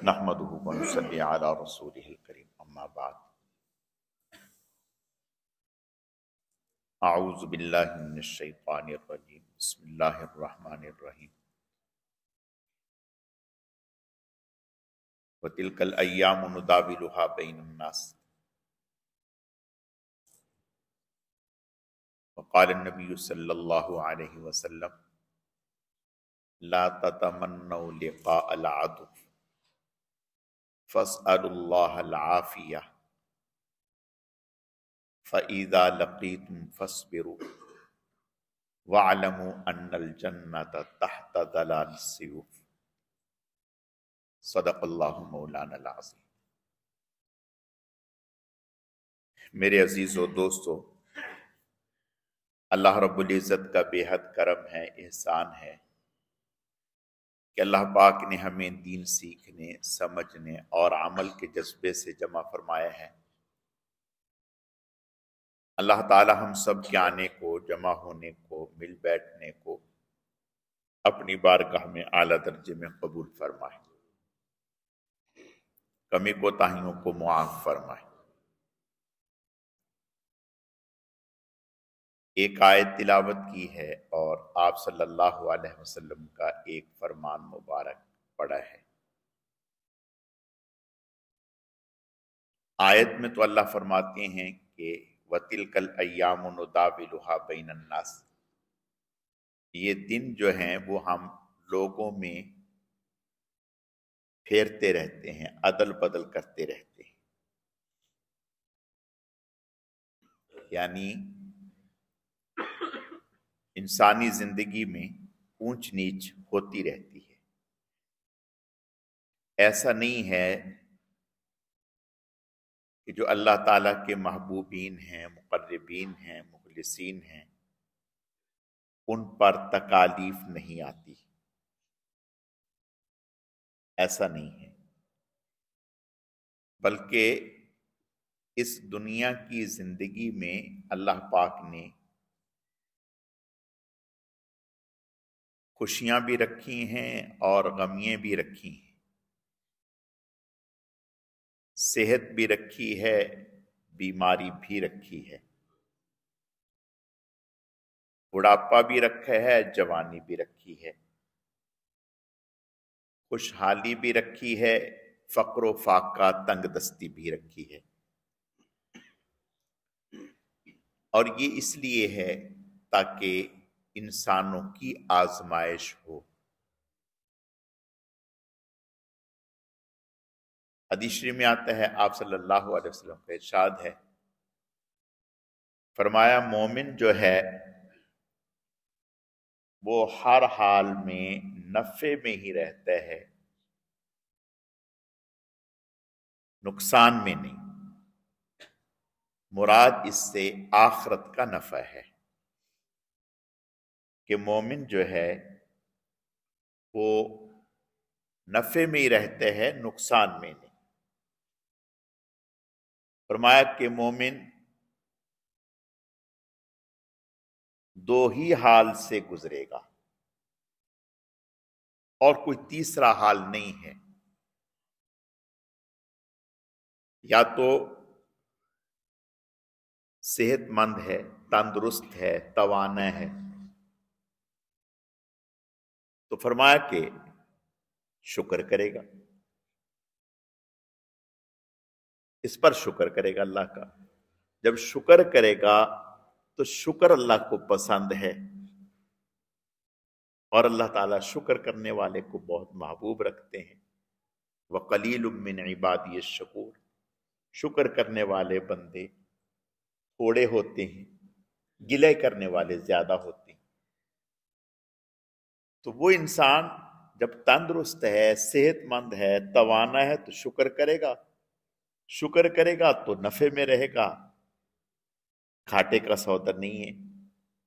نحمدہ ونصلی علی رسولہ الکریم اما بعد اعوذ باللہ من الشیطان الرجیم بسم اللہ الرحمن الرحیم وتلک الایام نداولها بین الناس وقال النبی صلی اللہ علیہ وسلم لا تتمنوا لقاء العدو فاسألوا اللہ العافیہ فَإِذَا لَقِيتُمْ فَاصْبِرُوا وَاعْلَمُوا أَنَّ الْجَنَّةَ تَحْتَ ظِلَالِ السِّيُوفِ صدق اللہ مولانا العظیم۔ میرے عزیزو دوستو، اللہ رب العزت کا بے حد کرم ہے، احسان ہے کہ اللہ پاک نے ہمیں دین سیکھنے، سمجھنے اور عمل کے جذبے سے جمع فرمایا ہے۔ اللہ تعالی ہم سب کے آنے کو، جمع ہونے کو، مل بیٹھنے کو اپنی بارگاہ میں اعلیٰ درجے میں قبول فرمائے، کمی کوتاہیوں کو معاف فرمائے۔ ایک آیت تلاوت کی ہے اور آپ صلی اللہ علیہ وسلم کا ایک فرمان مبارک پڑھا ہے۔ آیت میں تو اللہ فرماتے ہیں کہ وَتِلْكَ الْأَيَّامُ نُدَاوِلُهَا بَيْنَ النَّاسِ، یہ دن جو ہیں وہ ہم لوگوں میں پھیرتے رہتے ہیں، عدل بدل کرتے رہتے ہیں، یعنی انسانی زندگی میں اونچ نیچ ہوتی رہتی ہے۔ ایسا نہیں ہے کہ جو اللہ تعالیٰ کے محبوبین ہیں، مقربین ہیں، مخلصین ہیں، ان پر تکالیف نہیں آتی، ایسا نہیں ہے، بلکہ اس دنیا کی زندگی میں اللہ پاک نے خوشیاں بھی رکھی ہیں اور غمیاں بھی رکھی ہیں، صحت بھی رکھی ہے، بیماری بھی رکھی ہے، بڑھاپا بھی رکھا ہے، جوانی بھی رکھی ہے، خوشحالی بھی رکھی ہے، فقر و فاقہ تنگ دستی بھی رکھی ہے، اور یہ اس لیے ہے تاکہ انسانوں کی آزمائش ہو۔ حدیث شریف میں آتا ہے، آپ صلی اللہ علیہ وسلم کا ارشاد ہے، فرمایا مومن جو ہے وہ ہر حال میں نفع میں ہی رہتا ہے، نقصان میں نہیں۔ مراد اس سے آخرت کا نفع ہے کہ مومن جو ہے وہ نفع میں ہی رہتے ہیں، نقصان میں نہیں۔ فرمایا کہ مومن دو ہی حال سے گزرے گا اور کوئی تیسرا حال نہیں ہے، یا تو صحت مند ہے، تندرست ہے، توانا ہے، تو فرمایا کہ شکر کرے گا، اس پر شکر کرے گا اللہ کا۔ جب شکر کرے گا تو شکر اللہ کو پسند ہے، اور اللہ تعالیٰ شکر کرنے والے کو بہت محبوب رکھتے ہیں۔ وَقَلِيلٌ مِّنْ عِبَادِيَ الشَّكُورُ، شکر کرنے والے بندے تھوڑے ہوتے ہیں، گلے کرنے والے زیادہ ہوتے ہیں۔ تو وہ انسان جب تندرست ہے، صحت مند ہے، توانا ہے تو شکر کرے گا، شکر کرے گا تو نفع میں رہے گا، گھاٹے کا سودا نہیں ہے،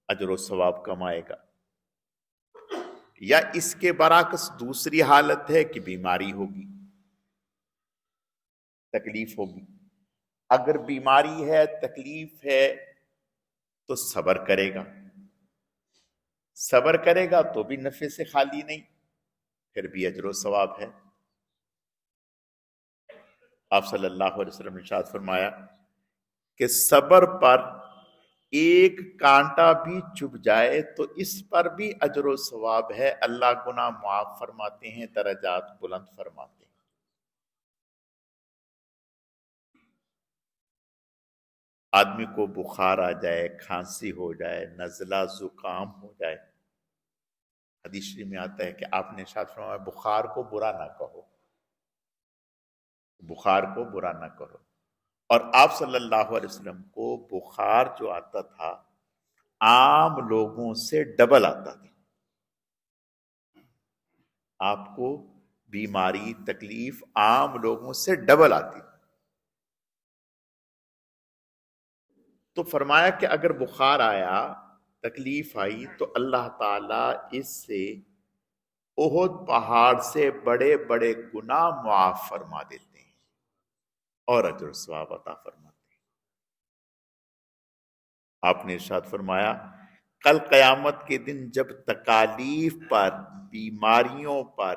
اجر و ثواب کمائے گا۔ یا اس کے برعکس دوسری حالت ہے کہ بیماری ہوگی، تکلیف ہوگی۔ اگر بیماری ہے، تکلیف ہے تو صبر کرے گا، صبر کرے گا تو بھی نفع سے خالی نہیں، پھر بھی اجر و ثواب ہے۔ آپ صلی اللہ علیہ وسلم نے ارشاد فرمایا کہ صبر پر ایک کانٹا بھی چبھ جائے تو اس پر بھی اجر و ثواب ہے، اللہ گناہ معاف فرماتے ہیں، درجات بلند فرماتے ہیں۔ آدمی کو بخار آ جائے، کھانسی ہو جائے، نزلہ زکام ہو جائے، حدیث شریف میں آتا ہے کہ آپ نے ارشاد فرمایا بخار کو برا نہ کہو، بخار کو برا نہ کرو۔ اور آپ صلی اللہ علیہ وسلم کو بخار جو آتا تھا عام لوگوں سے ڈبل آتا تھا۔ آپ کو بیماری تکلیف عام لوگوں سے ڈبل آتی تھی۔ تو فرمایا کہ اگر بخار آیا، تکلیف آئی، تو اللہ تعالیٰ اس سے احد پہاڑ سے بڑے بڑے گناہ معاف فرما دیتے ہیں اور اجر و ثواب عطا فرماتے ہیں۔ آپ نے ارشاد فرمایا کل قیامت کے دن جب تکالیف پر، بیماریوں پر،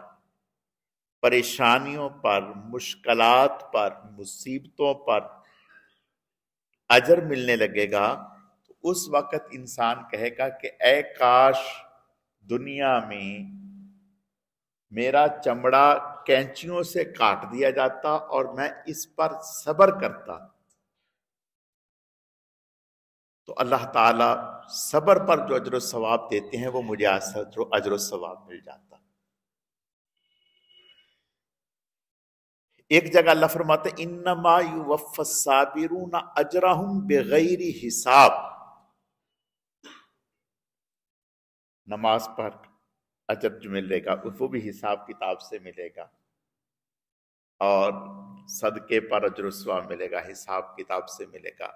پریشانیوں پر، مشکلات پر، مصیبتوں پر اجر ملنے لگے گا تو اس وقت انسان کہے گا کہ اے کاش دنیا میں میرا چمڑا کینچیوں سے کاٹ دیا جاتا اور میں اس پر صبر کرتا، تو اللہ تعالیٰ صبر پر جو اجر و ثواب دیتے ہیں وہ مجھے اجر و ثواب مل جاتا۔ ایک جگہ اللہ فرماتے انما یوفی الصابرون اجرہم بغیر حساب، نماز پر اجر جو ملے گا وہ بھی حساب کتاب سے ملے گا، اور صدقے پر اجر و ثواب ملے گا، حساب کتاب سے ملے گا۔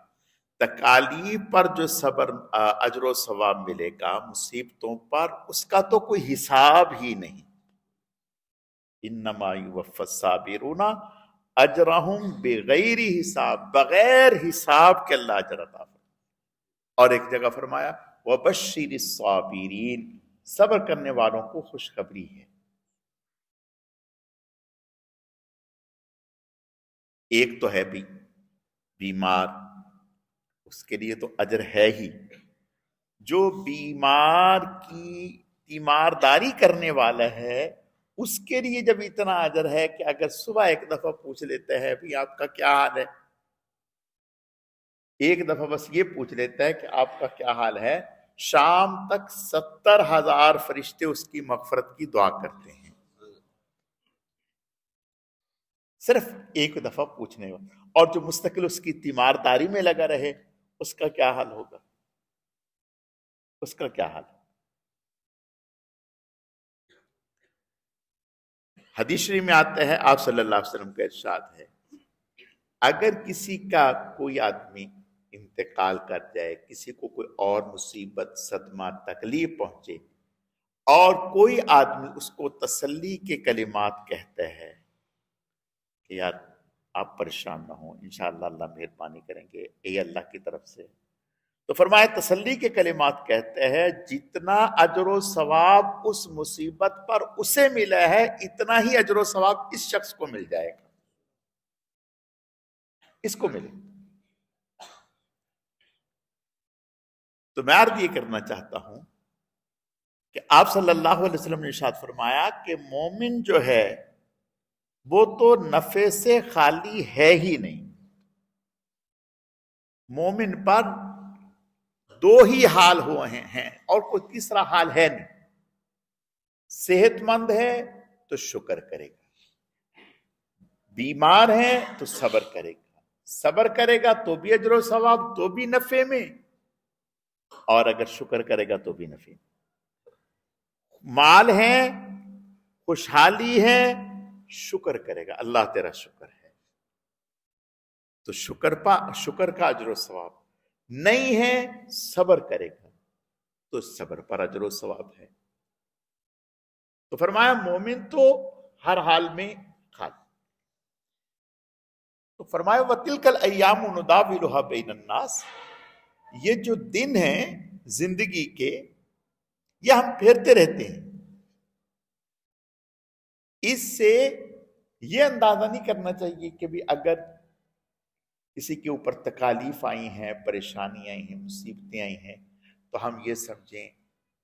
تکالیف پر جو صبر اجر و ثواب ملے گا، مصیبتوں پر، اس کا تو کوئی حساب ہی نہیں۔ انما یوفی الصابرون اجرہم بغیر حساب، بغیر حساب کے اللہ اجر عطا فرمائے۔ اور ایک جگہ فرمایا وبشر الصابرین، صبر کرنے والوں کو خوشخبری ہے۔ ایک تو ہے بھی بیمار، اس کے لیے تو اجر ہے ہی، جو بیمار کی تیمارداری کرنے والا ہے اس کے لیے جب اتنا اجر ہے کہ اگر صبح ایک دفعہ پوچھ لیتا ہے بھی آپ کا کیا حال ہے، ایک دفعہ بس یہ پوچھ لیتا ہے کہ آپ کا کیا حال ہے، شام تک 70,000 فرشتے اس کی مغفرت کی دعا کرتے ہیں، صرف ایک دفعہ پوچھنے والا۔ اور جو مستقل اس کی تیمارداری میں لگا رہے اس کا کیا حال ہوگا، اس کا کیا حال؟ حدیث شریف میں آتا ہے آپ صلی اللہ علیہ وسلم کا ارشاد ہے اگر کسی کا کوئی آدمی انتقال کر جائے، کسی کو کوئی اور مصیبت، صدمہ، تکلیف پہنچے، اور کوئی آدمی اس کو تسلی کے کلمات کہتا ہے کہ یار آپ پریشان نہ ہوں، انشاءاللہ اللہ مہربانی کریں گے، اے اللہ کی طرف سے، تو فرمایا تسلی کے کلمات کہتے ہیں جتنا اجر و ثواب اس مصیبت پر اسے ملا ہے اتنا ہی اجر و ثواب اس شخص کو مل جائے گا، اس کو ملے۔ تو میں عرض یہ کرنا چاہتا ہوں کہ آپ صلی اللہ علیہ وسلم نے ارشاد فرمایا کہ مومن جو ہے وہ تو نفع سے خالی ہے ہی نہیں، مومن پر دو ہی حال ہوئے ہیں اور کوئی تیسرا حال ہے نہیں، صحت مند ہے تو شکر کرے گا، بیمار ہے تو صبر کرے گا، صبر کرے گا تو بھی اجر و ثواب، تو بھی نفع میں، اور اگر شکر کرے گا تو بھی نفع میں، مال ہے، خوشحالی ہے، شکر کرے گا، اللہ تیرا شکر ہے، تو شکر کا اجر و ثواب، نہیں ہے صبر کرے گا تو صبر پر اجر و ثواب ہے۔ تو فرمایا مومن تو ہر حال میں خال۔ تو فرمایا وَتِلْكَ الْأَيَّامُ نُدَاوِلُهَا بَيْنَ النَّاسِ، یہ جو دن ہیں زندگی کے یہ ہم پھیرتے رہتے ہیں، اس سے یہ اندازہ نہیں کرنا چاہیے کہ بھی اگر کسی کے اوپر تکالیف آئی ہیں، پریشانی آئی ہیں، مصیبتیں آئی ہیں، تو ہم یہ سمجھیں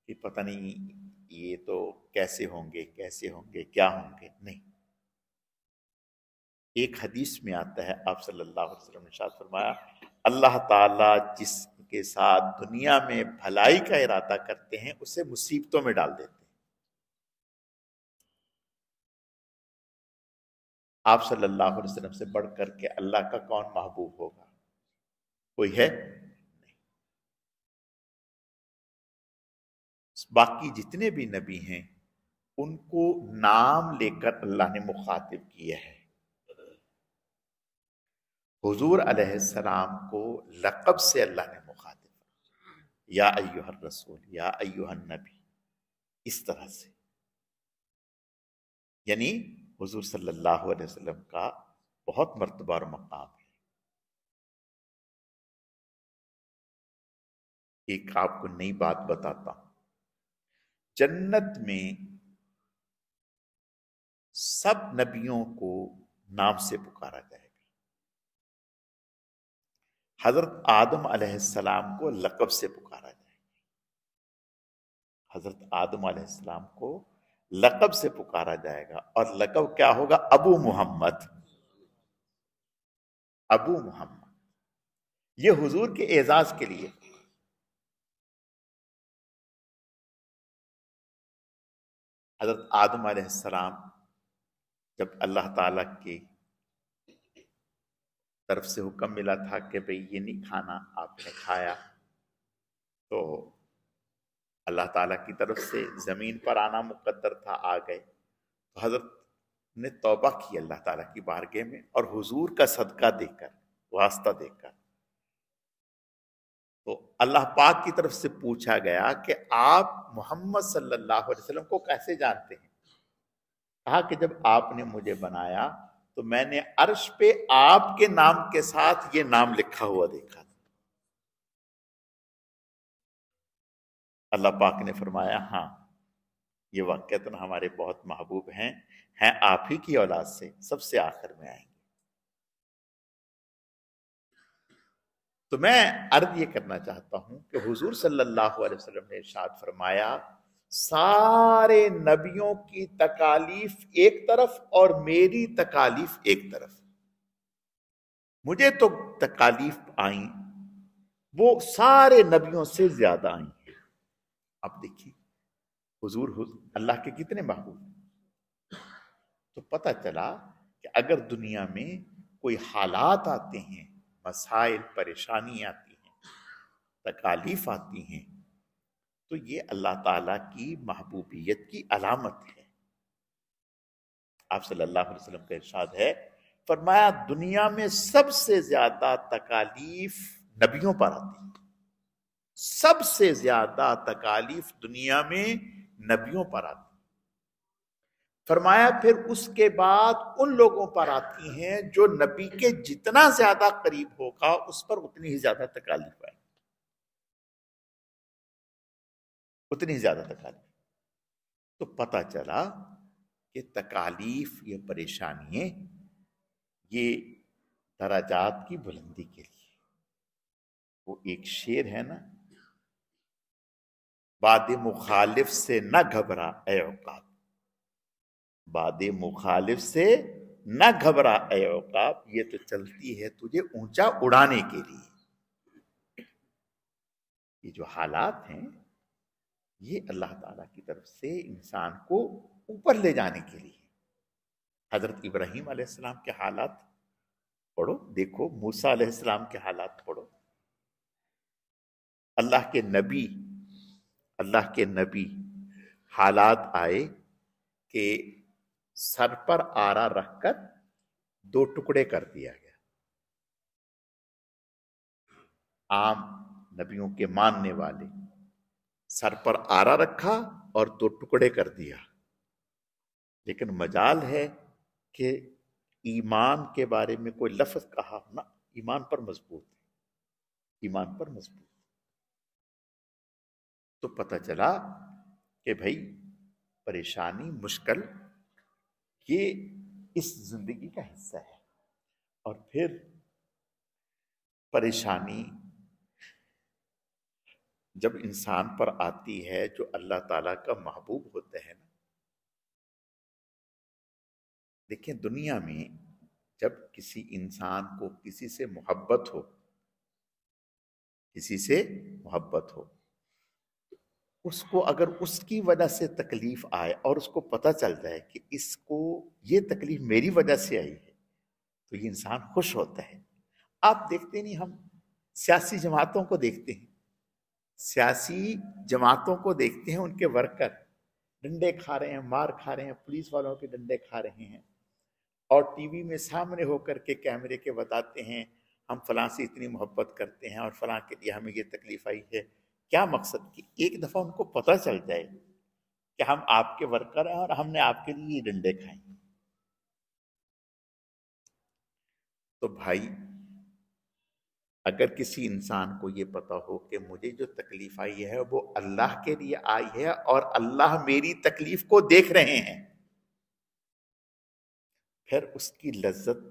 کہ پتہ نہیں یہ تو کیسے ہوں گے کیا ہوں گے. نہیں، ایک حدیث میں آتا ہے، آپ صلی اللہ علیہ وسلم نے ارشاد فرمایا، اللہ تعالیٰ جس کے ساتھ دنیا میں بھلائی کا ارادہ کرتے ہیں اسے مصیبتوں میں ڈال دیتے ہیں. آپ صلی اللہ علیہ وسلم سے بڑھ کر کے اللہ کا کون محبوب ہوگا؟ کوئی ہے؟ باقی جتنے بھی نبی ہیں ان کو نام لے کر اللہ نے مخاطب کیا ہے. حضور علیہ السلام کو لقب سے اللہ نے مخاطب کیا، یا ایھا الرسول، یا ایھا النبی، اس طرح سے. یعنی حضور صلی اللہ علیہ وسلم کا بہت مرتبہ اور مقام ہے. ایک آپ کو نئی بات بتاتا ہوں، جنت میں سب نبیوں کو نام سے پکارا جائے گا. حضرت آدم علیہ السلام کو لقب سے پکارا جائے گا. حضرت آدم علیہ السلام کو لقب سے پکارا جائے گا، اور لقب کیا ہوگا؟ ابو محمد. ابو محمد، یہ حضور کے اعزاز کے لیے. حضرت آدم علیہ السلام جب اللہ تعالیٰ کی طرف سے حکم ملا تھا کہ بھئی یہ نہیں کھانا، آپ نے کھایا، تو اللہ تعالیٰ کی طرف سے زمین پر آنا مقدر تھا، آ گئے. تو حضرت نے توبہ کی اللہ تعالیٰ کی بارگاہ میں، اور حضور کا صدقہ دے کر، واسطہ دے کر، تو اللہ پاک کی طرف سے پوچھا گیا کہ آپ محمد صلی اللہ علیہ وسلم کو کیسے جانتے ہیں؟ کہا کہ جب آپ نے مجھے بنایا تو میں نے عرش پہ آپ کے نام کے ساتھ یہ نام لکھا ہوا دیکھا. اللہ پاک نے فرمایا ہاں، یہ واقعتاً ہمارے بہت محبوب ہیں آپ ہی کی اولاد سے، سب سے آخر میں آئیں گے. تو میں عرض یہ کرنا چاہتا ہوں کہ حضور صلی اللہ علیہ وسلم نے ارشاد فرمایا، سارے نبیوں کی تکالیف ایک طرف اور میری تکالیف ایک طرف. مجھے تو تکالیف آئیں وہ سارے نبیوں سے زیادہ آئیں. اب دیکھیے حضور اللہ کے کتنے محبوب ہیں. تو پتہ چلا کہ اگر دنیا میں کوئی حالات آتے ہیں، مسائل، پریشانی آتی ہیں، تکالیف آتی ہیں، تو یہ اللہ تعالیٰ کی محبوبیت کی علامت ہے. آپ صلی اللہ علیہ وسلم کا ارشاد ہے، فرمایا دنیا میں سب سے زیادہ تکالیف نبیوں پر آتی ہیں. سب سے زیادہ تکالیف دنیا میں نبیوں پر آتی. فرمایا پھر اس کے بعد ان لوگوں پر آتی ہیں جو نبی کے جتنا زیادہ قریب ہوگا اس پر اتنی ہی زیادہ تکالیف آئے، اتنی ہی زیادہ تکالیف. تو پتہ چلا کہ تکالیف، یہ پریشانیاں، یہ درجات کی بلندی کے لیے. وہ ایک شعر ہے نا، باد مخالف سے نہ گھبرا اے عقاب، باد مخالف سے نہ گھبرا اے عقاب، یہ تو چلتی ہے تجھے اونچا اڑانے کے لیے. یہ جو حالات ہیں یہ اللہ تعالیٰ کی طرف سے انسان کو اوپر لے جانے کے لیے. حضرت ابراہیم علیہ السلام کے حالات پڑھو، دیکھو موسیٰ علیہ السلام کے حالات پڑھو. اللہ کے نبی حالات آئے کہ سر پر آرا رکھ کر 2 ٹکڑے کر دیا گیا. عام نبیوں کے ماننے والے سر پر آرا رکھا اور 2 ٹکڑے کر دیا. لیکن مجال ہے کہ ایمان کے بارے میں کوئی لفظ کہا نہ، ایمان پر مضبوط ہے، ایمان پر مضبوط. تو پتہ چلا کہ بھائی پریشانی، مشکل، یہ اس زندگی کا حصہ ہے. اور پھر پریشانی جب انسان پر آتی ہے جو اللہ تعالیٰ کا محبوب ہوتا ہے نا. دیکھیں دنیا میں جب کسی انسان کو کسی سے محبت ہو، کسی سے محبت ہو، اس کو اگر اس کی وجہ سے تکلیف آئے اور اس کو پتہ چل جائے کہ اس کو یہ تکلیف میری وجہ سے آئی ہے تو یہ انسان خوش ہوتا ہے. آپ دیکھتے نہیں، ہم سیاسی جماعتوں کو دیکھتے ہیں، سیاسی جماعتوں کو دیکھتے ہیں، ان کے ورکر ڈنڈے کھا رہے ہیں، مار کھا رہے ہیں، پولیس والوں کے ڈنڈے کھا رہے ہیں، اور ٹی وی میں سامنے ہو کر کے کیمرے کے بتاتے ہیں ہم فلاں سے اتنی محبت کرتے ہیں اور فلاں کے لیے ہمیں یہ تکلیف آئی ہے. کیا مقصد کی ایک دفعہ ان کو پتہ چل جائے کہ ہم آپ کے ورکر ہیں اور ہم نے آپ کے لیے یہ ڈنڈے کھائے. تو بھائی اگر کسی انسان کو یہ پتا ہو کہ مجھے جو تکلیف آئی ہے وہ اللہ کے لیے آئی ہے اور اللہ میری تکلیف کو دیکھ رہے ہیں، پھر اس کی لذت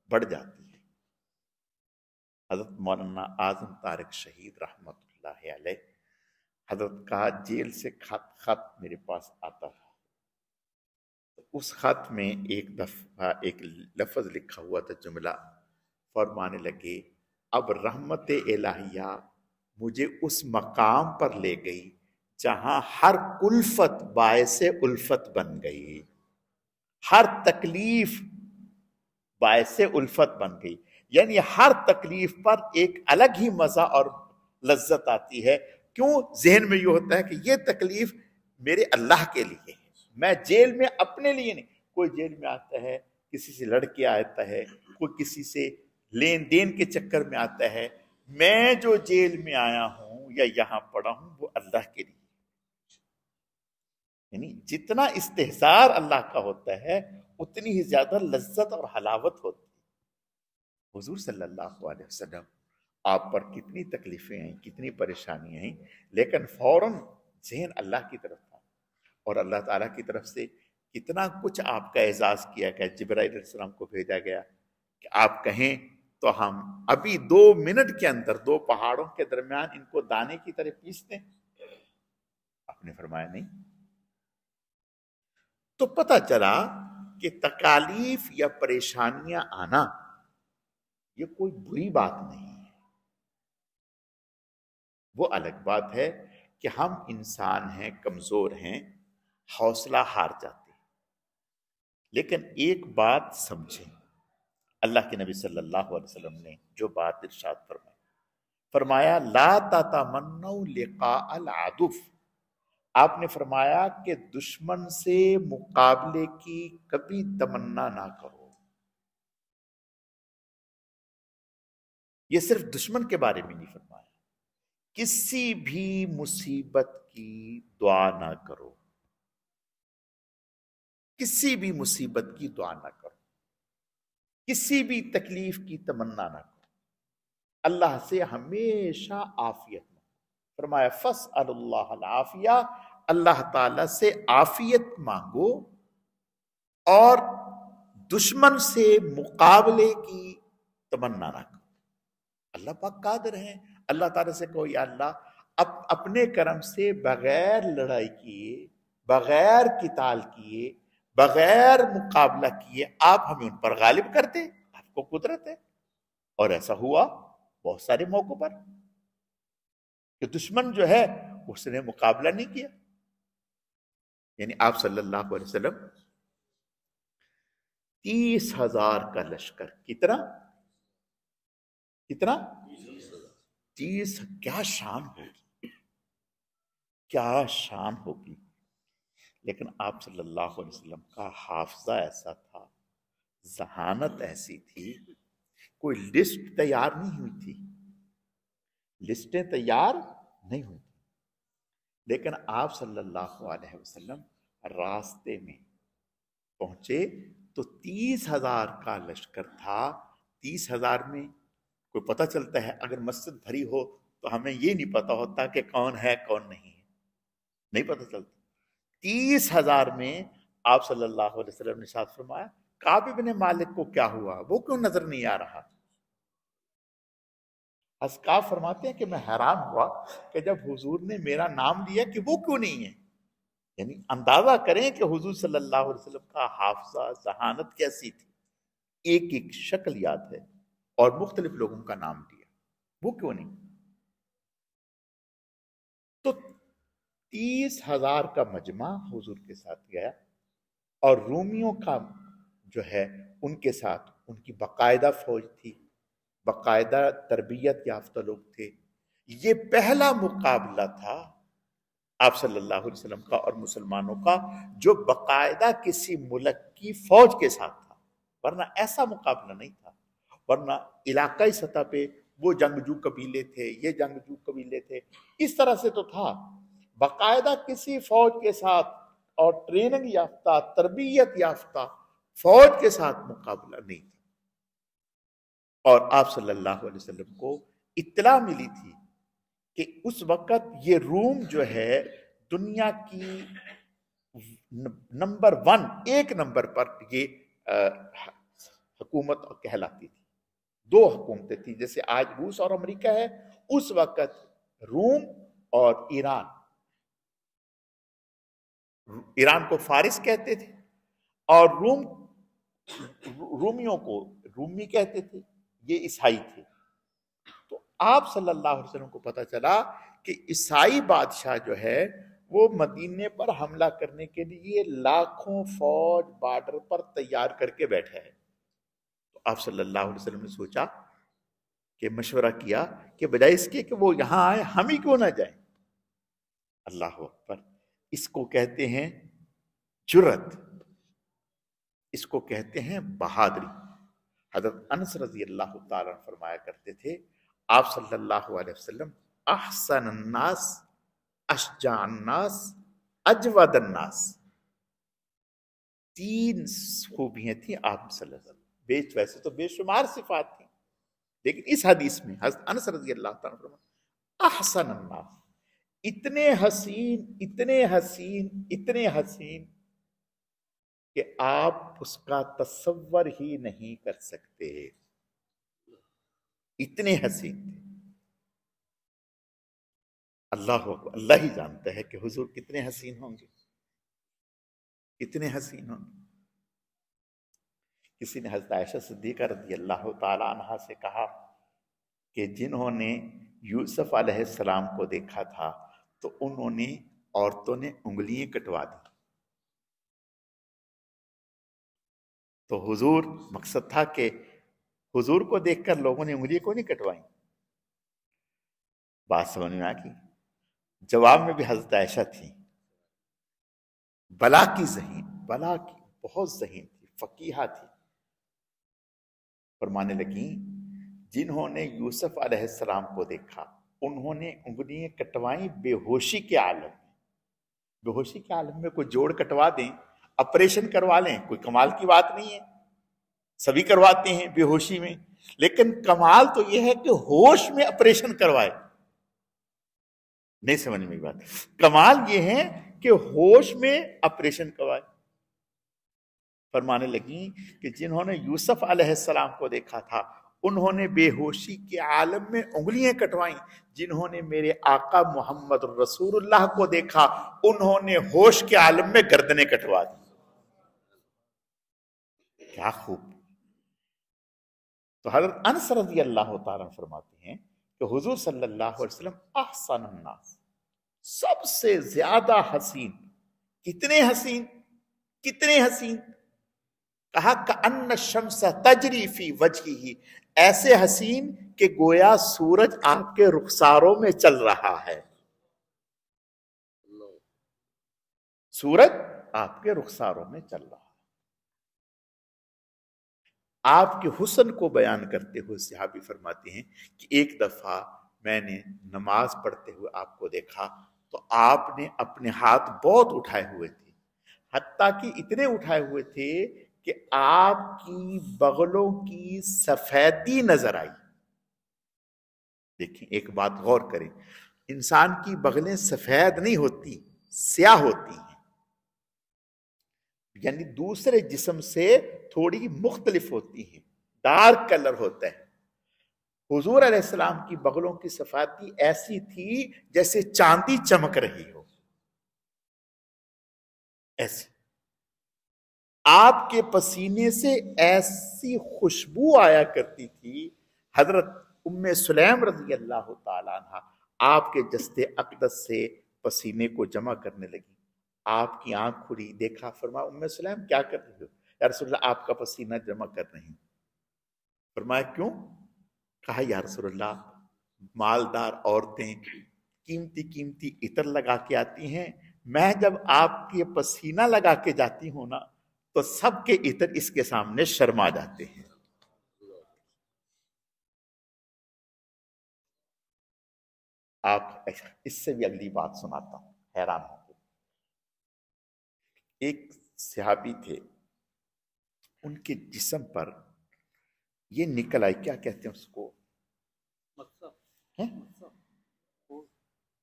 بڑھ جاتی ہے. حضرت مولانا اعظم طارق شہید رحمت اللہ علیہ، حضرت کا جیل سے خط میرے پاس آتا تھا. اس خط میں ایک دفعہ ایک لفظ لکھا ہوا تھا، جملہ فرمانے لگے اب رحمت الہیہ مجھے اس مقام پر لے گئی جہاں ہر الفت باعث الفت بن گئی، ہر تکلیف باعث الفت بن گئی. یعنی ہر تکلیف پر ایک الگ ہی مزہ اور لذت آتی ہے. کیوں؟ ذہن میں یہ ہوتا ہے کہ یہ تکلیف میرے اللہ کے لیے ہے، میں جیل میں اپنے لیے نہیں. کوئی جیل میں آتا ہے کسی سے لڑ کے آتا ہے، کوئی کسی سے لین دین کے چکر میں آتا ہے. میں جو جیل میں آیا ہوں یا یہاں پڑا ہوں وہ اللہ کے لیے. یعنی جتنا استحصار اللہ کا ہوتا ہے اتنی ہی زیادہ لذت اور حلاوت ہوتی ہے. حضور صلی اللہ علیہ وسلم آپ پر کتنی تکلیفیں ہیں، کتنی پریشانیاں ہیں، لیکن فوراً ذہن اللہ کی طرف تھا اور اللہ تعالیٰ کی طرف سے کتنا کچھ آپ کا اعزاز کیا گیا. جبرائیل علیہ السلام کو بھیجا گیا کہ آپ کہیں تو ہم ابھی 2 منٹ کے اندر 2 پہاڑوں کے درمیان ان کو دانے کی طرح پیس دیں. آپ نے فرمایا نہیں. تو پتہ چلا کہ تکالیف یا پریشانیاں آنا یہ کوئی بری بات نہیں ہے. وہ الگ بات ہے کہ ہم انسان ہیں، کمزور ہیں، حوصلہ ہار جاتے ہیں. لیکن ایک بات سمجھیں، اللہ کے نبی صلی اللہ علیہ وسلم نے جو بات ارشاد فرمایا لا تتمنوا لقاء العدو. آپ نے فرمایا کہ دشمن سے مقابلے کی کبھی تمنا نہ کرو. یہ صرف دشمن کے بارے میں نہیں فرمایا، کسی بھی مصیبت کی دعا نہ کرو، کسی بھی مصیبت کی دعا نہ کرو، کسی بھی تکلیف کی تمنا نہ کرو. اللہ سے ہمیشہ عافیت مانگو. فرمایا فاسأل اللہ العافیہ، اللہ تعالی سے عافیت مانگو اور دشمن سے مقابلے کی تمنا نہ کرو. اللہ پاک قادر ہیں. اللہ تعالیٰ سے کہو یا اللہ اپنے کرم سے بغیر لڑائی کیے، بغیر قتال کیے، بغیر مقابلہ کیے آپ ہمیں ان پر غالب کر دیں. آپ کو قدرت ہے. اور ایسا ہوا بہت سارے موقعوں پر کہ دشمن جو ہے اس نے مقابلہ نہیں کیا. یعنی آپ صلی اللہ علیہ وسلم 30,000 کا لشکر، کتنا 30. کیا شان ہوگی، کیا شان ہوگی. لیکن آپ صلی اللہ علیہ وسلم کا حافظہ ایسا تھا، ذہانت ایسی تھی، کوئی لسٹ تیار نہیں ہوئی تھی، لسٹیں تیار نہیں ہوئی تھی. لیکن آپ صلی اللہ علیہ وسلم راستے میں پہنچے تو 30,000 کا لشکر تھا. 30,000 میں کوئی پتہ چلتا ہے اگر مسجد بھری ہو تو ہمیں یہ نہیں پتا ہوتا کہ کون ہے کون نہیں ہے، نہیں پتہ چلتا. 30,000 میں آپ صلی اللہ علیہ وسلم نے ارشاد فرمایا کعب ابن مالک کو کیا ہوا، وہ کیوں نظر نہیں آ رہا؟ کعب فرماتے ہیں کہ میں حیران ہوا کہ جب حضور نے میرا نام لیا کہ وہ کیوں نہیں ہے. یعنی اندازہ کریں کہ حضور صلی اللہ علیہ وسلم کا حافظہ، ذہانت کیسی تھی. ایک ایک شکل یاد ہے اور مختلف لوگوں کا نام لیا، وہ کیوں نہیں؟ تو 30,000 کا مجمع حضور کے ساتھ گیا اور رومیوں کا جو ہے ان کے ساتھ ان کی باقاعدہ فوج تھی، باقاعدہ تربیت یافتہ لوگ تھے. یہ پہلا مقابلہ تھا آپ صلی اللہ علیہ وسلم کا اور مسلمانوں کا جو باقاعدہ کسی ملک کی فوج کے ساتھ تھا، ورنہ ایسا مقابلہ نہیں تھا. ورنہ علاقائی سطح پہ وہ جنگجو قبیلے تھے، یہ جنگجو قبیلے تھے، اس طرح سے تو تھا. باقاعدہ کسی فوج کے ساتھ اور ٹریننگ یافتہ، تربیت یافتہ فوج کے ساتھ مقابلہ نہیں تھا. اور آپ صلی اللہ علیہ وسلم کو اطلاع ملی تھی کہ اس وقت یہ روم جو ہے دنیا کی نمبر 1، ایک نمبر پر یہ حکومت کہلاتی تھی. 2 حکومتیں تھیں، جیسے آج روس اور امریکہ ہے، اس وقت روم اور ایران. ایران کو فارس کہتے تھے اور رومیوں کو رومی کہتے تھے، یہ عیسائی تھے. تو آپ صلی اللہ علیہ وسلم کو پتہ چلا کہ عیسائی بادشاہ جو ہے وہ مدینے پر حملہ کرنے کے لیے لاکھوں فوج بارڈر پر تیار کر کے بیٹھے ہیں. تو آپ صلی اللہ علیہ وسلم نے سوچا کہ مشورہ کیا کہ بجائے اس کے کہ وہ یہاں آئے، ہم ہی کیوں نہ جائیں. اللہ اکبر. اس کو کہتے ہیں جرأت، اس کو کہتے ہیں بہادری. حضرت انس رضی اللہ تعالیٰ فرمایا کرتے تھے آپ صلی اللہ علیہ وسلم احسن الناس، اشجاع الناس، اجود الناس. 3 خوبیاں تھیں آپ صلی اللہ علیہ وسلم. ویسے تو بے شمار صفات تھیں، لیکن اس حدیث میں حضرت انس رضی اللہ تعالیٰ فرمایا احسن الناس، اتنے حسین، اتنے حسین، اتنے حسین کہ آپ اس کا تصور ہی نہیں کر سکتے. اتنے حسین تھے. اللہ ہی جانتا ہے کہ حضور کتنے حسین ہوں گے، کتنے حسین ہوں گے. کسی نے حضرت عائشہ صدیقہ رضی اللہ تعالی عنہا سے کہا کہ جنہوں نے یوسف علیہ السلام کو دیکھا تھا تو انہوں نے، عورتوں نے انگلیاں کٹوا دی. تو حضور، مقصد تھا کہ حضور کو دیکھ کر لوگوں نے انگلیاں کو نہیں کٹوائیں. بات سمجھ میں آ گئی؟ جواب میں بھی حضرت عائشہ تھی، بلا کی ذہین، بلا کی بہت ذہین تھی، فقیہہ تھی. فرمانے لگیں جنہوں نے یوسف علیہ السلام کو دیکھا انہوں نے انگلیاں کٹوائیں بے ہوشی کے عالم میں. بے ہوشی کے عالم میں کوئی جوڑ کٹوا دیں، آپریشن کروا لیں، کوئی کمال کی بات نہیں ہے، سبھی کرواتے ہیں بے ہوشی میں. لیکن کمال تو یہ ہے کہ ہوش میں آپریشن کروائے. نہیں سمجھ میں بات. کمال یہ ہے کہ ہوش میں آپریشن کروائے. فرمانے لگیں کہ جنہوں نے یوسف علیہ السلام کو دیکھا تھا انہوں نے بے ہوشی کے عالم میں انگلیاں کٹوائیں. جنہوں نے میرے آقا محمد رسول اللہ کو دیکھا انہوں نے ہوش کے عالم میں گردنیں کٹوا دی. کیا خوب. تو حضرت انس رضی اللہ تعالیٰ فرماتے ہیں کہ حضور صلی اللہ علیہ وسلم احسن الناس، سب سے زیادہ حسین. کتنے حسین، کتنے حسین. کہا کأن الشمس تجری فی وجہہ، ایسے حسین کہ گویا سورج آپ کے رخساروں میں چل رہا ہے. سورج آپ کے رخساروں میں چل رہا ہے. آپ کے حسن کو بیان کرتے ہوئے صحابی فرماتے ہیں کہ ایک دفعہ میں نے نماز پڑھتے ہوئے آپ کو دیکھا تو آپ نے اپنے ہاتھ بہت اٹھائے ہوئے تھے، حتیٰ کہ اتنے اٹھائے ہوئے تھے کہ آپ کی بغلوں کی سفیدی نظر آئی. دیکھیں ایک بات غور کریں، انسان کی بغلیں سفید نہیں ہوتی، سیاہ ہوتی ہیں. یعنی دوسرے جسم سے تھوڑی مختلف ہوتی ہیں، ڈارک کلر ہوتا ہے۔ حضور علیہ السلام کی بغلوں کی صفاتی ایسی تھی جیسے چاندی چمک رہی ہو، ایسی۔ آپ کے پسینے سے ایسی خوشبو آیا کرتی تھی، حضرت ام سلیم رضی اللہ تعالیٰ عنہ آپ کے جسد اقدس سے پسینے کو جمع کرنے لگی۔ آپ کی آنکھ کھلی، دیکھا، فرمایا ام سلیم کیا کر رہی ہو؟ یا رسول اللہ آپ کا پسینہ جمع کر رہی ہوں۔ فرمایا کیوں؟ کہا یا رسول اللہ مالدار عورتیں قیمتی قیمتی عطر لگا کے آتی ہیں، میں جب آپ کے پسینہ لگا کے جاتی ہوں نا تو سب کے عطر اس کے سامنے شرما جاتے ہیں۔ آپ اس سے بھی اگلی بات سناتا ہوں، حیران ہوں۔ ایک صحابی تھے، ان کے جسم پر یہ نکل آئی، کیا کہتے ہیں اس کو؟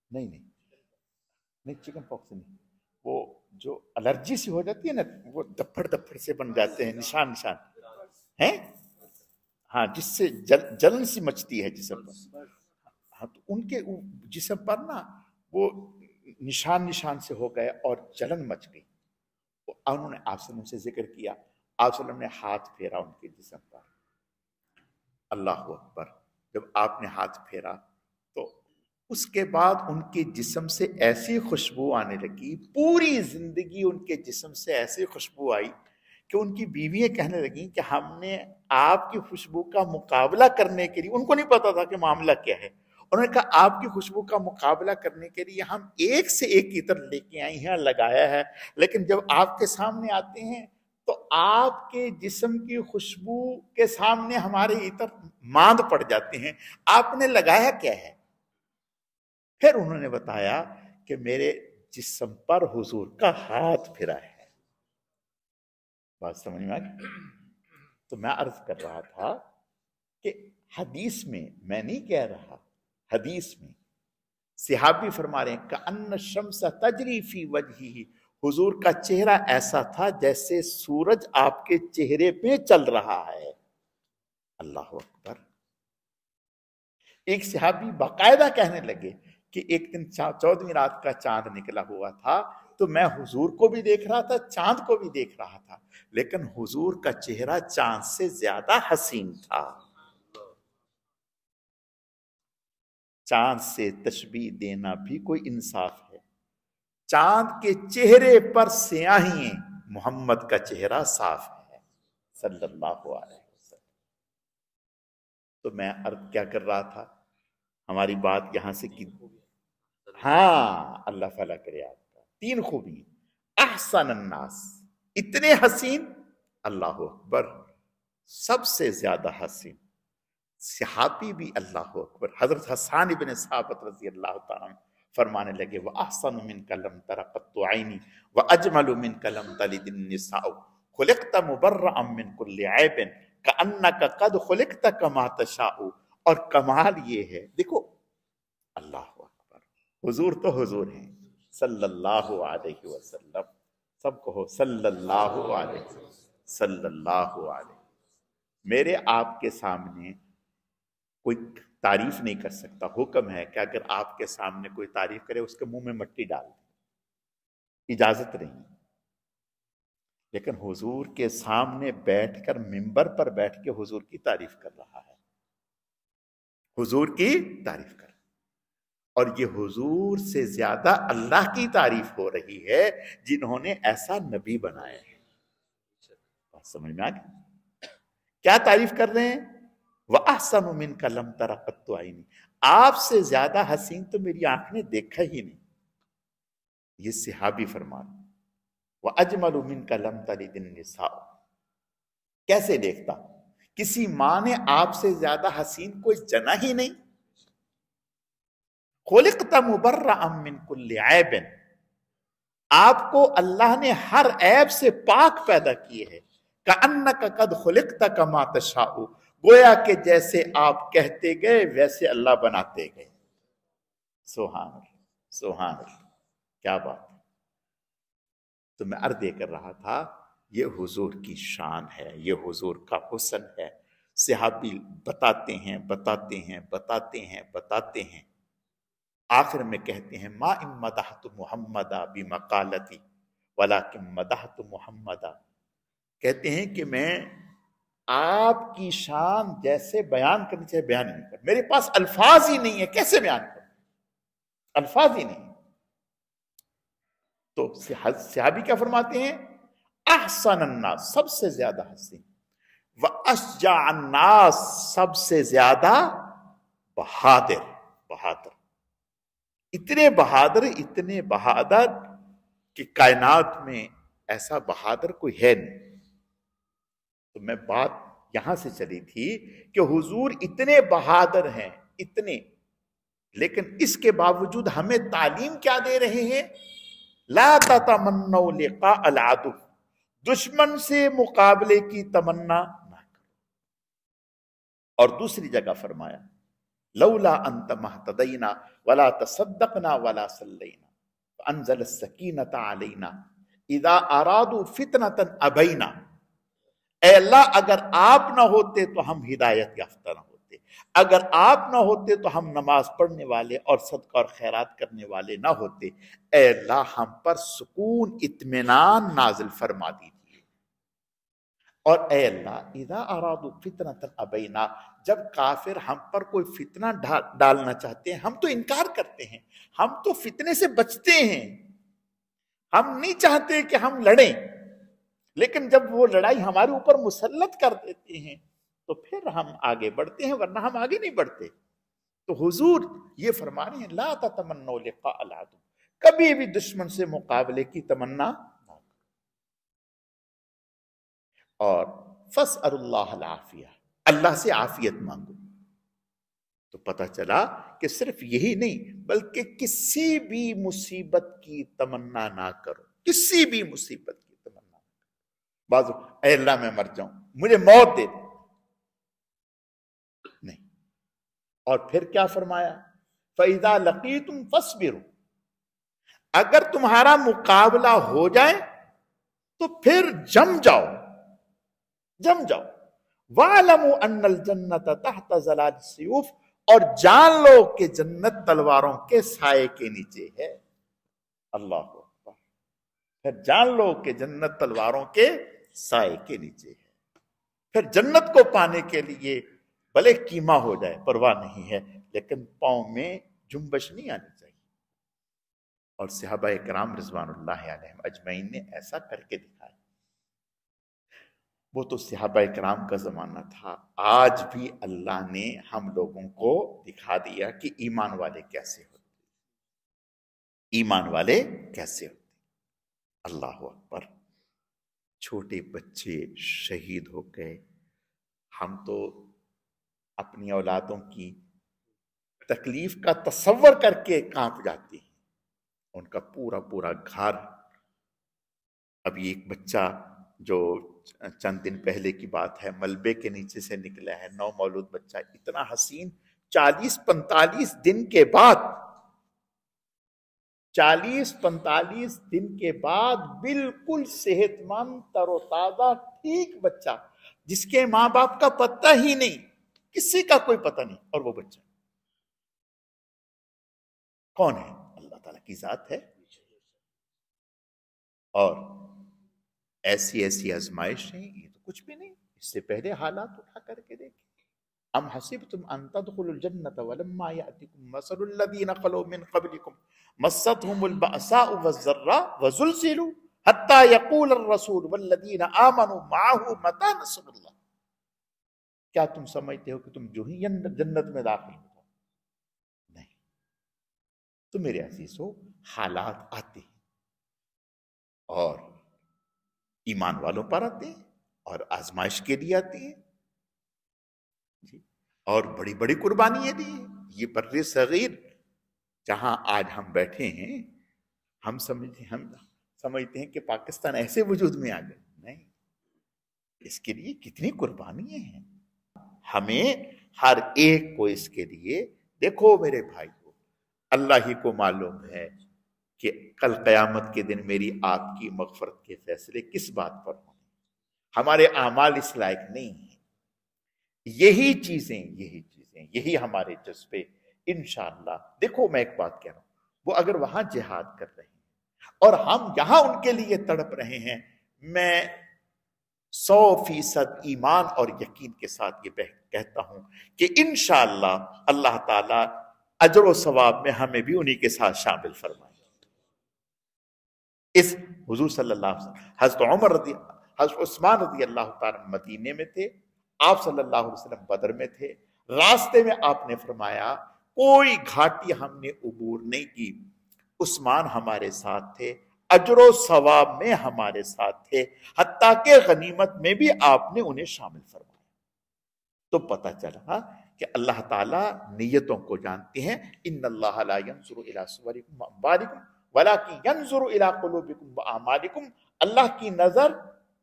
نہیں چکن پاکس نہیں، وہ جو الرجی سی ہو جاتی ہے نا، وہ دپڑ سے بن جاتے ہیں، نشان ہیں، ہاں، جس سے جلن سی مچتی ہے جسم پر۔ ہاں، تو ان کے جسم پر نا وہ نشان سے ہو گئے اور جلن مچ گئی۔ انہوں نے آپ صلی اللہ علیہ وسلم سے ذکر کیا، آپ صلی اللہ علیہ وسلم نے ہاتھ پھیرا ان کے جسم پر۔ اللہ اکبر! جب آپ نے ہاتھ پھیرا تو اس کے بعد ان کے جسم سے ایسی خوشبو آنے لگی، پوری زندگی ان کے جسم سے ایسی خوشبو آئی کہ ان کی بیویاں کہنے لگیں کہ ہم نے آپ کی خوشبو کا مقابلہ کرنے کے لیے، ان کو نہیں پتا تھا کہ معاملہ کیا ہے، انہوں نے کہا آپ کی خوشبو کا مقابلہ کرنے کے لیے ہم ایک سے ایک عطر لے کے آئے ہیں، لگایا ہے، لیکن جب آپ کے سامنے آتے ہیں تو آپ کے جسم کی خوشبو کے سامنے ہمارے عطر ماند پڑ جاتے ہیں، آپ نے لگایا کیا ہے؟ پھر انہوں نے بتایا کہ میرے جسم پر حضور کا ہاتھ پھرا ہے۔ بات سمجھ میں آ گئی؟ تو میں عرض کر رہا تھا کہ حدیث میں نہیں کہہ رہا، حدیث میں صحابی فرما رہے ہیں کأن الشمس تجری فی وجہہ، حضور کا چہرہ ایسا تھا جیسے سورج آپ کے چہرے پہ چل رہا ہے۔ اللہ اکبر! ایک صحابی باقاعدہ کہنے لگے کہ ایک دن 14ویں رات کا چاند نکلا ہوا تھا تو میں حضور کو بھی دیکھ رہا تھا، چاند کو بھی دیکھ رہا تھا، لیکن حضور کا چہرہ چاند سے زیادہ حسین تھا۔ چاند سے تشبیہ دینا بھی کوئی انصاف ہے؟ چاند کے چہرے پر سیاہی، محمد کا چہرہ صاف ہے صلی اللہ علیہ وسلم۔ تو میں عرض کیا کر رہا تھا، ہماری بات یہاں سے کی، ہاں، اللہ فلا کرے آپ کا 3 خوبی، احسن الناس، اتنے حسین، اللہ اکبر، سب سے زیادہ حسین صحابی بھی، اللہ اکبر، حضرت حسان بن ثابت رضی اللہ تعالیٰ عنہ فرمانے لگے وَأَحْسَنُ مِنْكَ لَمْ تَرَ قَطُّ عَيْنِي وَأَجْمَلُ مِنْكَ لَمْ تَلِدِ النِّسَاءُ خُلِقْتَ مُبَرَّأً مِنْ كُلِّ عَيْبٍ كَأَنَّكَ قَدْ خُلِقْتَ كَمَا تَشَاءُ۔ اور کمال یہ ہے، دیکھو، اللہ اکبر، حضور تو حضور ہیں صلی اللہ علیہ وسلم، سب کہو صلی اللہ علیہ وسلم، صلی اللہ علیہ۔ میرے آپ کے سامنے کوئی تعریف نہیں کر سکتا، حکم ہے کہ اگر آپ کے سامنے کوئی تعریف کرے اس کے منہ میں مٹی ڈال دے، اجازت نہیں۔ لیکن حضور کے سامنے بیٹھ کر، ممبر پر بیٹھ کے حضور کی تعریف کر رہا ہے، حضور کی تعریف کر، اور یہ حضور سے زیادہ اللہ کی تعریف ہو رہی ہے جنہوں نے ایسا نبی بنایا ہے۔ بات سمجھ میں آ گئی؟ کیا تعریف کر رہے ہیں؟ وَأَحْسَنُ مِنْكَ لَمْ تَرَ قَطُّ عَيْنِي، آپ سے زیادہ حسین تو میری آنکھ نے دیکھا ہی نہیں۔ یہ صحابی فرمان، وَأَجْمَلُ مِنْكَ لَمْ تَلِدِ النِّسَاءُ، کیسے دیکھتا؟ کسی ماں نے آپ سے زیادہ حسین کوئی جنا ہی نہیں۔ خُلِقْتَ مُبَرَّأً مِنْ كُلِّ عَيْبٍ، آپ کو اللہ نے ہر عیب سے پاک پیدا کیے ہے۔ كَأَنَّكَ قَدْ خُلِقْتَ كَمَا تَشَاءُ، گویا کہ جیسے آپ کہتے گئے ویسے اللہ بناتے گئے۔ سبحان اللہ، سبحان اللہ، کیا بات ہے۔ تو میں عرض یہ کر رہا تھا یہ حضور کی شان ہے، یہ حضور کا حسن ہے۔ صحابی بتاتے ہیں بتاتے ہیں بتاتے ہیں بتاتے ہیں، آخر میں کہتے ہیں ما ان مدحت محمدا بمقالتی ولکن مدحت محمدا، کہتے ہیں کہ میں آپ کی شان جیسے بیان کرنی چاہیے بیان نہیں کر، میرے پاس الفاظ ہی نہیں ہے، کیسے بیان کروں، الفاظ ہی نہیں۔ تو صحابی کیا فرماتے ہیں؟ احسن الناس، سب سے زیادہ حسین، واشجع الناس، سب سے زیادہ بہادر، بہادر، اتنے بہادر کہ کائنات میں ایسا بہادر کوئی ہے نہیں۔ تو میں بات یہاں سے چلی تھی کہ حضور اتنے بہادر ہیں، اتنے، لیکن اس کے باوجود ہمیں تعلیم کیا دے رہے ہیں؟ لا تتمنوا لقاء العدو، دشمن سے مقابلے کی تمنا نہ کرو۔ اور دوسری جگہ فرمایا لولا انت مہتدینا ولا تصدقنا ولا صلینا فانزل السکینۃ علینا اذا ارادوا فتنۃ ابینا، اے اللہ اگر آپ نہ ہوتے تو ہم ہدایت یافتہ نہ ہوتے، اگر آپ نہ ہوتے تو ہم نماز پڑھنے والے اور صدقہ اور خیرات کرنے والے نہ ہوتے، اے اللہ ہم پر سکون اطمینان نازل فرما دیجیے۔ اور اے اللہ اذا ارادوا فتنۃ ابینا، جب کافر ہم پر کوئی فتنہ ڈالنا چاہتے ہیں ہم تو انکار کرتے ہیں، ہم تو فتنے سے بچتے ہیں، ہم نہیں چاہتے کہ ہم لڑیں، لیکن جب وہ لڑائی ہمارے اوپر مسلط کر دیتے ہیں تو پھر ہم آگے بڑھتے ہیں، ورنہ ہم آگے نہیں بڑھتے۔ تو حضور یہ فرما رہے ہیں لا تتمنوا لقاء العدو، کبھی بھی دشمن سے مقابلے کی تمنا نہ کرو، اور فاسألوا اللہ العافیہ، اللہ سے عافیت مانگو۔ تو پتہ چلا کہ صرف یہی نہیں بلکہ کسی بھی مصیبت کی تمنا نہ کرو، کسی بھی مصیبت کی تمنا نہ کرو۔ بعض اے اللہ میں مر جاؤں، مجھے موت دے دے، نہیں۔ اور پھر کیا فرمایا؟ فَإِذَا لَقِيتُمْ فَاصْبِرُوا، اگر تمہارا مقابلہ ہو جائے تو پھر جم جاؤ، جم جاؤ۔ وَاعْلَمُوا أَنَّ الْجَنَّةَ تَحْتَ ظِلَالِ السُّيُوفِ، اور جان لو کہ جنت تلواروں کے سائے کے نیچے ہے۔ اللہ اکبر، پھر جان لو کہ جنت تلواروں کے سائے کے نیچے ہے۔ پھر جنت کو پانے کے لیے بھلے کیما ہو جائے پرواہ نہیں ہے، لیکن پاؤں میں جنبش نہیں آنی چاہیے۔ اور صحابہ کرام رضوان اللہ علیہم اجمعین نے ایسا کر کے دکھایا۔ وہ تو صحابہ کرام کا زمانہ تھا، آج بھی اللہ نے ہم لوگوں کو دکھا دیا کہ ایمان والے کیسے ہوتے، ایمان والے کیسے ہوتے۔ اللہ اکبر، چھوٹے بچے شہید ہو گئے، ہم تو اپنی اولادوں کی تکلیف کا تصور کر کے کانپ جاتے ہیں، ان کا پورا پورا گھر۔ ابھی ایک بچہ جو چند دن پہلے کی بات ہے ملبے کے نیچے سے نکلا ہے، نو مولود بچہ، اتنا حسین، 40-45 دن کے بعد، 40-45 دن کے بعد بالکل صحت مند تر و تازہ ٹھیک بچہ، جس کے ماں باپ کا پتہ ہی نہیں، کسی کا کوئی پتہ نہیں، اور وہ بچہ کون ہے؟ اللہ تعالیٰ کی ذات ہے۔ اور ایسی ایسی آزمائشیں، یہ تو کچھ بھی نہیں، اس سے پہلے حالات اٹھا کر کے دیکھیں۔ ام حسبتم ان تدخلوا الجنة ولما يأتكم مثل الذين خلوا من قبلكم مستهم البأساء والضراء وزلزلوا حتى يقول الرسول والذين آمنوا معه متى نصر الله۔ کیا تم سمجھتے ہو کہ تم جو ہی جنت میں داخل ہو؟ نہیں، تو میرے عزیزو حالات آتے ہیں اور ایمان والوں پر آتے ہیں اور آزمائش کے لیے آتے ہیں، اور بڑی بڑی قربانیاں دی ہیں۔ یہ بر صغیر جہاں آج ہم بیٹھے ہیں، ہم سمجھتے ہیں کہ پاکستان ایسے وجود میں آ گئے، نہیں، اس کے لیے کتنی قربانیاں ہیں۔ ہمیں ہر ایک کو اس کے لیے، دیکھو میرے بھائی کو، اللہ ہی کو معلوم ہے کہ کل قیامت کے دن میری آپ کی مغفرت کے فیصلے کس بات پر ہوں۔ ہمارے اعمال اس لائق نہیں ہیں. یہی چیزیں یہی ہمارے جذبے انشاءاللہ. دیکھو میں ایک بات کہہ رہا ہوں، وہ اگر وہاں جہاد کر رہے ہیں اور ہم یہاں ان کے لیے تڑپ رہے ہیں، میں 100% ایمان اور یقین کے ساتھ یہ کہتا ہوں کہ انشاءاللہ اللہ تعالی اجر و ثواب میں ہمیں بھی انہی کے ساتھ شامل فرمائے. اس حضور صلی اللہ علیہ وسلم حضرت عثمان رضی اللہ تعالیٰ مدینے میں تھے، آپ صلی اللہ علیہ وسلم بدر میں تھے. راستے میں آپ نے فرمایا کوئی گھاٹی ہم نے عبور نہیں کی، عثمان ہمارے ساتھ تھے، اجر و ثواب میں ہمارے ساتھ تھے، حتیٰ کہ غنیمت میں بھی آپ نے انہیں شامل فرمایا. تو پتہ چلا کہ اللہ تعالیٰ نیتوں کو جانتے ہیں. ان اللہ لا ينظر الى صورکم واموالکم ولکن ينظر الى قلوبکم واعمالکم. اللہ کی نظر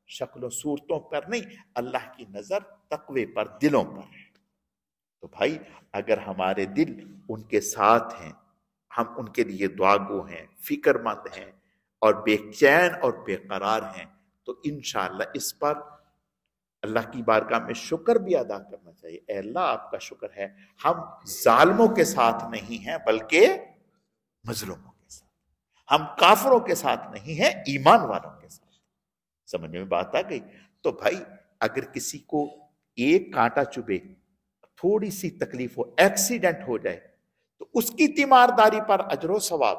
شکل و صورتوں پر نہیں، اللہ کی نظر تقوی پر، دلوں پر. تو بھائی اگر ہمارے دل ان کے ساتھ ہیں، ہم ان کے لیے دعا گو ہیں، فکر مند ہیں اور بے چین اور بے قرار ہیں، تو انشاءاللہ اس پر اللہ کی بارگاہ میں شکر بھی ادا کرنا چاہیے. اے اللہ آپ کا شکر ہے ہم ظالموں کے ساتھ نہیں ہیں بلکہ مظلوموں کے ساتھ، ہم کافروں کے ساتھ نہیں ہیں، ایمان والوں کے ساتھ. سمجھ میں بات آ گئی؟ تو بھائی اگر کسی کو ایک کانٹا چبھے، تھوڑی سی تکلیف ہو، ایکسیڈنٹ ہو جائے، تو اس کی تیمارداری پر اجر و ثواب،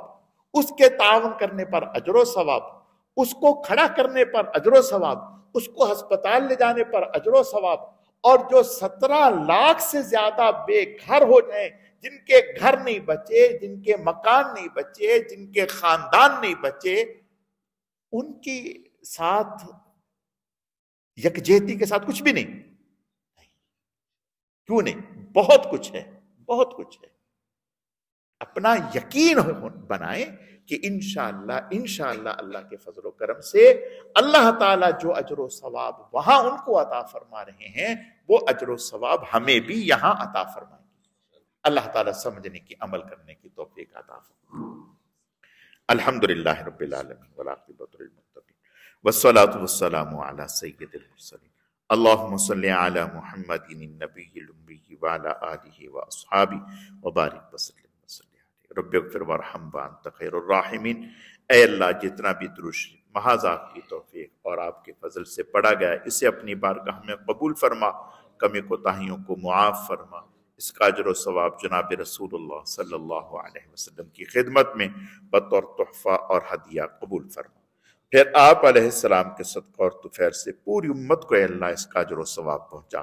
اس کے تعاون کرنے پر اجر و ثواب، اس کو کھڑا کرنے پر اجر و ثواب، اس کو ہسپتال لے جانے پر اجر و ثواب. اور جو 17 لاکھ سے زیادہ بے گھر ہو جائیں، جن کے گھر نہیں بچے، جن کے مکان نہیں بچے، جن کے خاندان نہیں بچے، ان کی ساتھ یکجہتی کے ساتھ کچھ بھی نہیں. کیوں نہیں؟ بہت کچھ ہے، بہت کچھ ہے. اپنا یقین بنائیں کہ انشاءاللہ اللہ کے فضل و کرم سے اللہ تعالیٰ جو اجر و ثواب وہاں ان کو عطا فرما رہے ہیں، وہ اجر و ثواب ہمیں بھی یہاں عطا فرمائیں گے. اللہ تعالیٰ سمجھنے کی، عمل کرنے کی توفیق عطا فرمائے. الحمدللہ رب العالمین والعاقبۃ للمتقین والصلاۃ والسلام علی سید المرسلین. اللہم صلی علی محمد النبی الأمی وعلی آلہ واصحابہ وبارک وسلم. رب اغفر وارحم وانت خیر الراحمین. اے اللہ جتنا بھی درود شریف محض آپ کی توفیق اور آپ کے فضل سے پڑھا گیا ہے، اسے اپنی بارگاہ میں قبول فرما، کمی کوتاہیوں کو معاف فرما. اس کا اجر و ثواب جناب رسول اللہ صلی اللہ علیہ وسلم کی خدمت میں بطور تحفہ اور ہدیہ قبول فرما. پھر آپ علیہ السلام کے صدقہ اور طفیل سے پوری امت کو اے اللہ اس کا اجر و ثواب پہنچا.